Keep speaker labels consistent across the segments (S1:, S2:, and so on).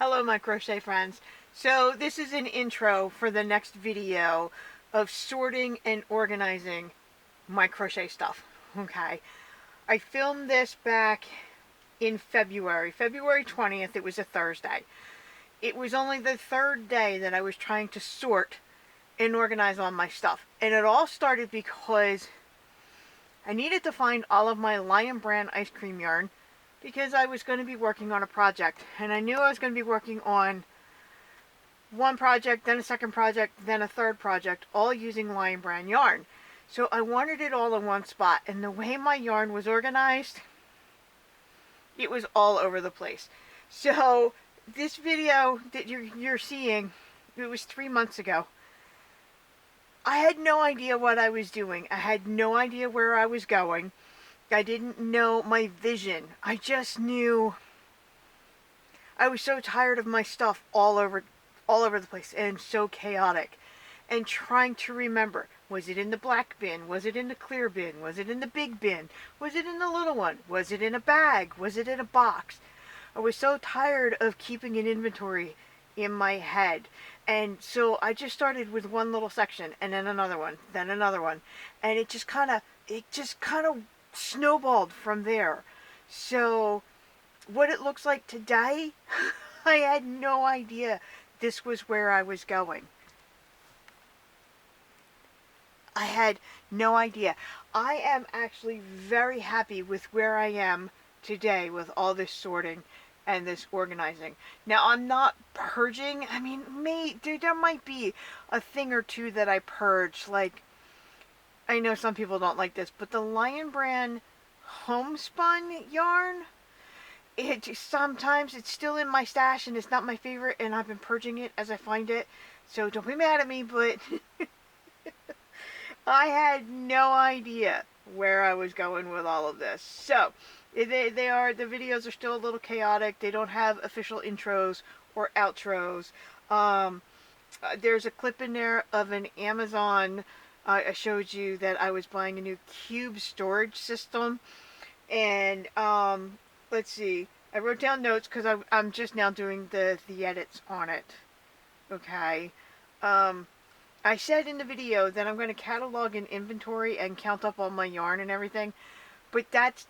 S1: Hello my crochet friends. So this is an intro for the next video of sorting and organizing my crochet stuff. Okay. I filmed this back in February 20th. It was a Thursday. It was only the third day that I was trying to sort and organize all my stuff. And it all started because I needed to find all of my Lion Brand ice cream yarn because I was going to be working on a project, and I knew I was going to be working on one project, then a second project, then a third project, all using Lion Brand yarn. So I wanted it all in one spot, and the way my yarn was organized, it was all over the place. So this video that you're seeing, it was 3 months ago. I had no idea what I was doing. I had no idea where I was going. I didn't know my vision. I just knew I was so tired of my stuff all over the place and so chaotic. And trying to remember, was it in the black bin? Was it in the clear bin? Was it in the big bin? Was it in the little one? Was it in a bag? Was it in a box? I was so tired of keeping an inventory in my head. And so I just started with one little section, and then another one, then another one. And it just kind of snowballed from there. So what it looks like today, I had no idea this was where I was going. I had no idea. I am actually very happy with where I am today with all this sorting and this organizing. Now, I'm not purging. I mean, there might be a thing or two that I purge. Like, I know some people don't like this, but the Lion Brand homespun yarn, sometimes it's still in my stash and it's not my favorite, and I've been purging it as I find it. So don't be mad at me, but I had no idea where I was going with all of this. So the videos are still a little chaotic. They don't have official intros or outros. There's a clip in there of an Amazon. I showed you that I was buying a new cube storage system, and let's see. I wrote down notes because I'm just now doing the edits on it. Okay. I said in the video that I'm going to catalog an inventory and count up all my yarn and everything, but that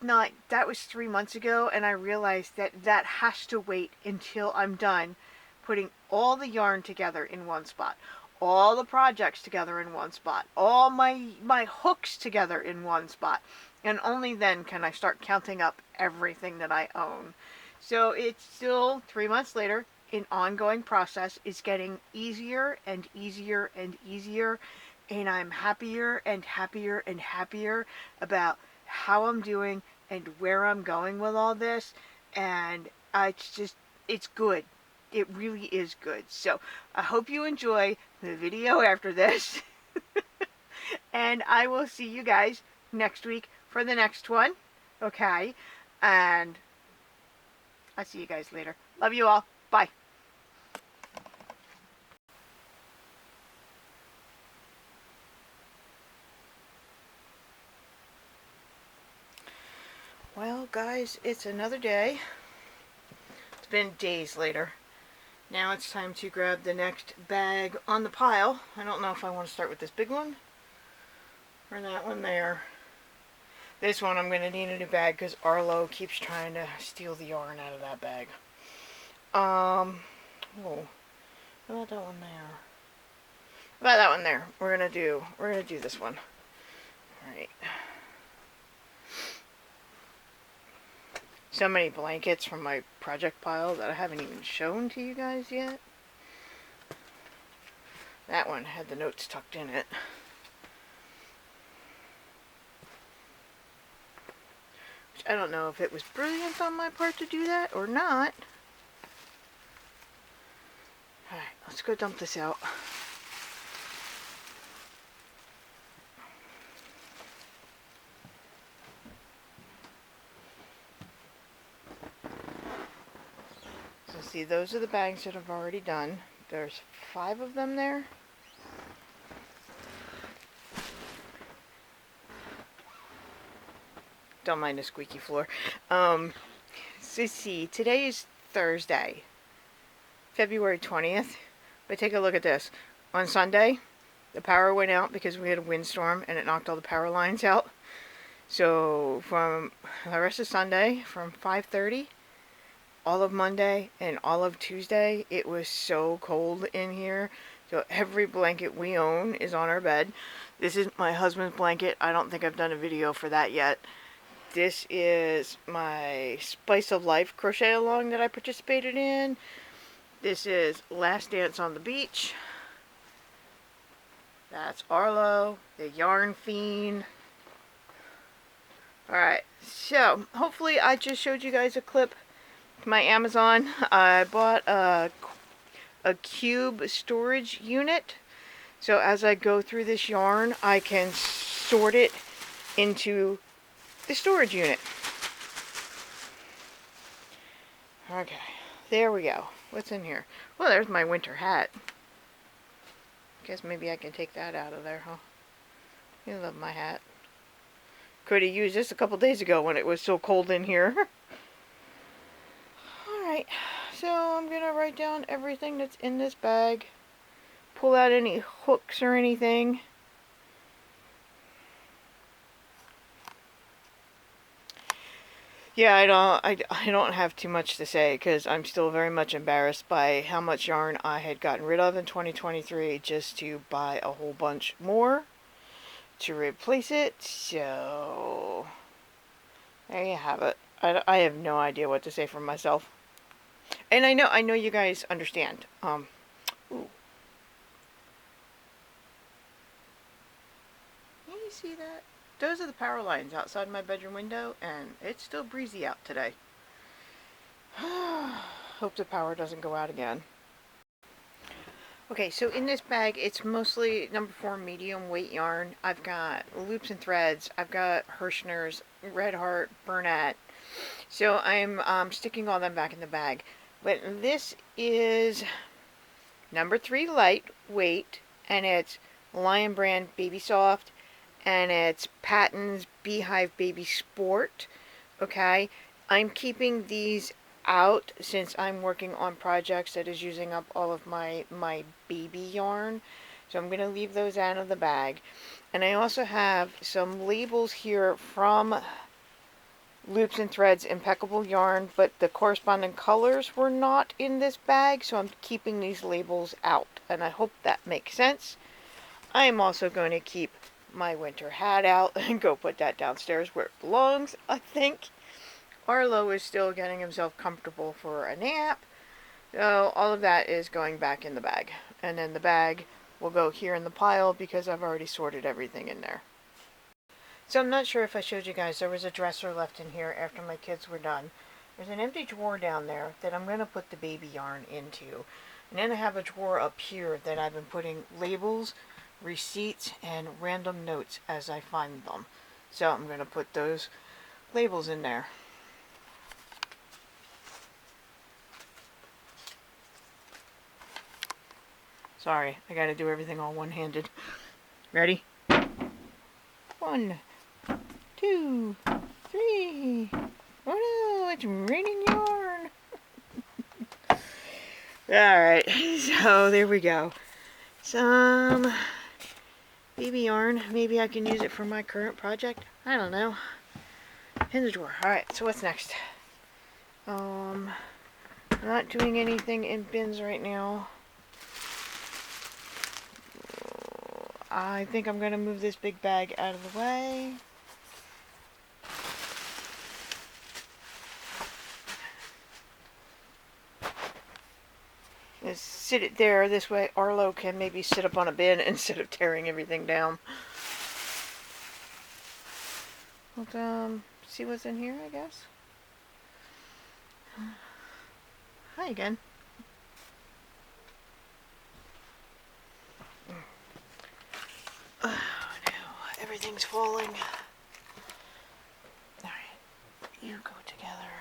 S1: was 3 months ago, and I realized that has to wait until I'm done putting all the yarn together in one spot, all the projects together in one spot, all my hooks together in one spot, and only then can I start counting up everything that I own. So it's still 3 months later. An ongoing process. Is getting easier and easier and easier, and I'm happier and happier and happier about how I'm doing and where I'm going with all this, and it's good. It really is good. So I hope you enjoy the video after this and I will see you guys next week for the next one. Okay, and I'll see you guys later. Love you all. Bye. Well, guys, it's another day. It's been days later. Now it's time to grab the next bag on the pile. I don't know if I want to start with this big one or that one there. This one I'm going to need a new bag because Arlo keeps trying to steal the yarn out of that bag. Oh, what about that one there? What about that one there? We're gonna do this one. All right. So many blankets from my project pile that I haven't even shown to you guys yet. That one had the notes tucked in it. Which I don't know if it was brilliant on my part to do that or not. Alright, let's go dump this out. So see, those are the bags that I've already done. There's 5 of them there. Don't mind the squeaky floor. So see, today is Thursday. February 20th. But take a look at this. On Sunday, the power went out because we had a windstorm and it knocked all the power lines out. So from the rest of Sunday, from 5:30, all of Monday and all of Tuesday, it was so cold in here. So every blanket we own is on our bed. This is my husband's blanket. I don't think I've done a video for that yet. This is my Spice of Life crochet along that I participated in. This is Last Dance on the Beach. That's Arlo, the Yarn Fiend. Alright, so hopefully I just showed you guys a clip to my Amazon. I bought a cube storage unit. So as I go through this yarn, I can sort it into the storage unit. Okay, there we go. What's in here? Well, there's my winter hat. Guess maybe I can take that out of there, huh? I love my hat. Could have used this a couple days ago when it was so cold in here. Alright, so I'm going to write down everything that's in this bag. Pull out any hooks or anything. Yeah, I don't have too much to say because I'm still very much embarrassed by how much yarn I had gotten rid of in 2023 just to buy a whole bunch more to replace it. So there you have it. I have no idea what to say for myself. And I know you guys understand. Ooh. Can you see that? Those are the power lines outside my bedroom window, and it's still breezy out today. Hope the power doesn't go out again. Okay, so in this bag, it's mostly number 4 medium weight yarn. I've got loops and threads. I've got Hirschner's, Red Heart, Bernat. So I'm sticking all them back in the bag. But this is number 3 lightweight, and it's Lion Brand Baby Soft, and it's Patton's Beehive Baby Sport. Okay, I'm keeping these out since I'm working on projects that is using up all of my baby yarn. So I'm going to leave those out of the bag. And I also have some labels here from Loops and Threads Impeccable Yarn, but the corresponding colors were not in this bag, so I'm keeping these labels out. And I hope that makes sense. I am also going to keep my winter hat out and go put that downstairs where it belongs, I think. Arlo is still getting himself comfortable for a nap. So all of that is going back in the bag. And then the bag will go here in the pile because I've already sorted everything in there. So I'm not sure if I showed you guys, there was a dresser left in here after my kids were done. There's an empty drawer down there that I'm going to put the baby yarn into. And then I have a drawer up here that I've been putting labels, receipts, and random notes as I find them. So I'm going to put those labels in there. Sorry, I got to do everything all one-handed. Ready? 1, 2, 3. Oh no, it's raining yarn. Alright, so there we go. Some baby yarn. Maybe I can use it for my current project. I don't know. In the drawer. Alright, so what's next? I'm not doing anything in bins right now. I think I'm going to move this big bag out of the way. Just sit it there. This way Arlo can maybe sit up on a bin instead of tearing everything down. We'll see what's in here, I guess. Hi again. Oh no, everything's falling. Alright, you go together.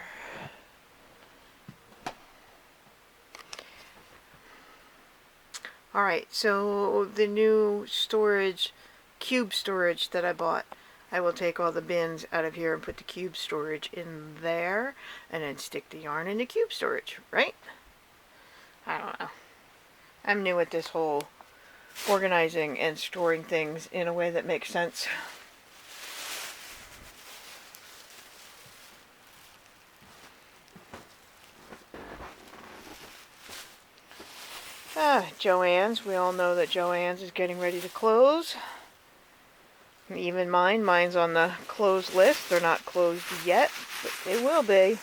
S1: Alright, so the new storage, cube storage that I bought, I will take all the bins out of here and put the cube storage in there, and then stick the yarn in the cube storage, right? I don't know. I'm new at this whole organizing and storing things in a way that makes sense. Joann's. We all know that Joann's is getting ready to close. And even mine's on the closed list. They're not closed yet, but they will be.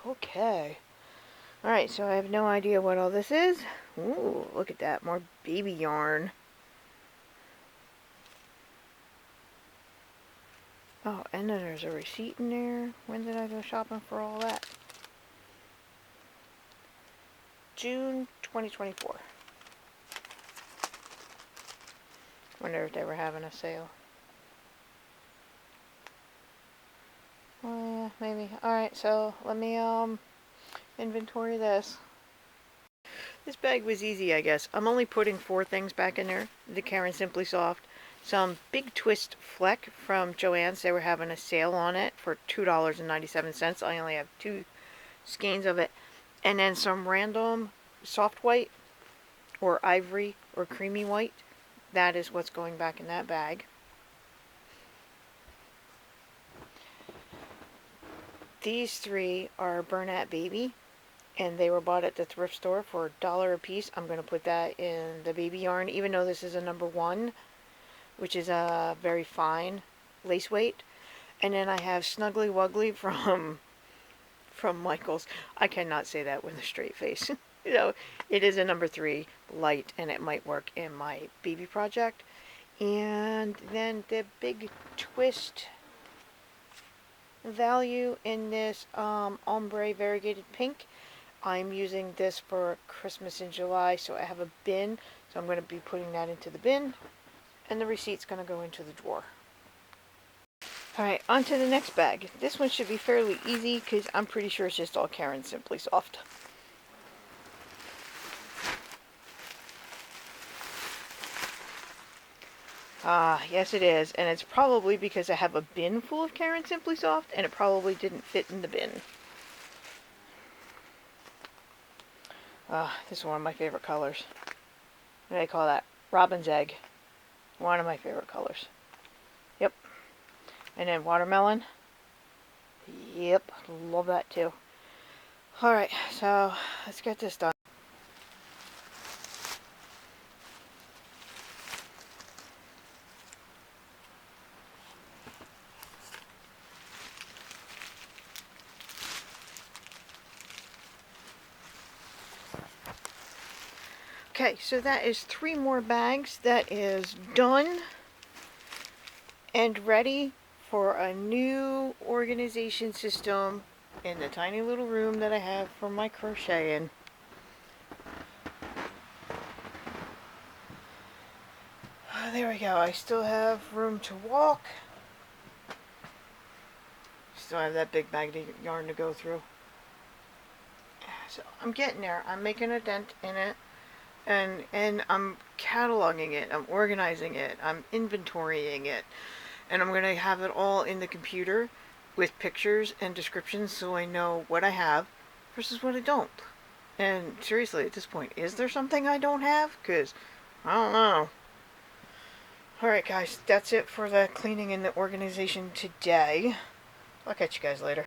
S1: Okay. Alright, so I have no idea what all this is. Ooh, look at that. More baby yarn. Oh, and then there's a receipt in there. When did I go shopping for all that? June 2024. Wonder if they were having a sale. Oh, yeah, maybe. Alright, so let me inventory this. This bag was easy, I guess. I'm only putting 4 things back in there. The Karen Simply Soft, some Big Twist Fleck from Joann's. They were having a sale on it for $2.97. I only have 2 skeins of it. And then some random soft white or ivory or creamy white. That is what's going back in that bag. These 3 are Bernat Baby, and they were bought at the thrift store for $1 a piece. I'm going to put that in the baby yarn, even though this is a number 1, which is a very fine lace weight. And then I have Snuggly Wuggly from Michaels. I cannot say that with a straight face. You know, it is a number 3 light, and it might work in my baby project. And then the Big Twist value in this ombre variegated pink. I'm using this for Christmas in July, so I have a bin, so I'm going to be putting that into the bin, and the receipt's going to go into the drawer. Alright, on to the next bag. This one should be fairly easy because I'm pretty sure it's just all Karen Simply Soft. Yes it is, and it's probably because I have a bin full of Karen Simply Soft, and it probably didn't fit in the bin. This is one of my favorite colors. What do they call that? Robin's egg. One of my favorite colors. Yep. And then watermelon. Yep, love that too. Alright, so let's get this done. Okay, so that is 3 more bags. That is done and ready for a new organization system in the tiny little room that I have for my crocheting. There we go. I still have room to walk. Still have that big bag of yarn to go through. So I'm getting there. I'm making a dent in it. And I'm cataloging it, I'm organizing it, I'm inventorying it, and I'm going to have it all in the computer with pictures and descriptions so I know what I have versus what I don't. And seriously, at this point, is there something I don't have? Because I don't know. Alright guys, that's it for the cleaning and the organization today. I'll catch you guys later.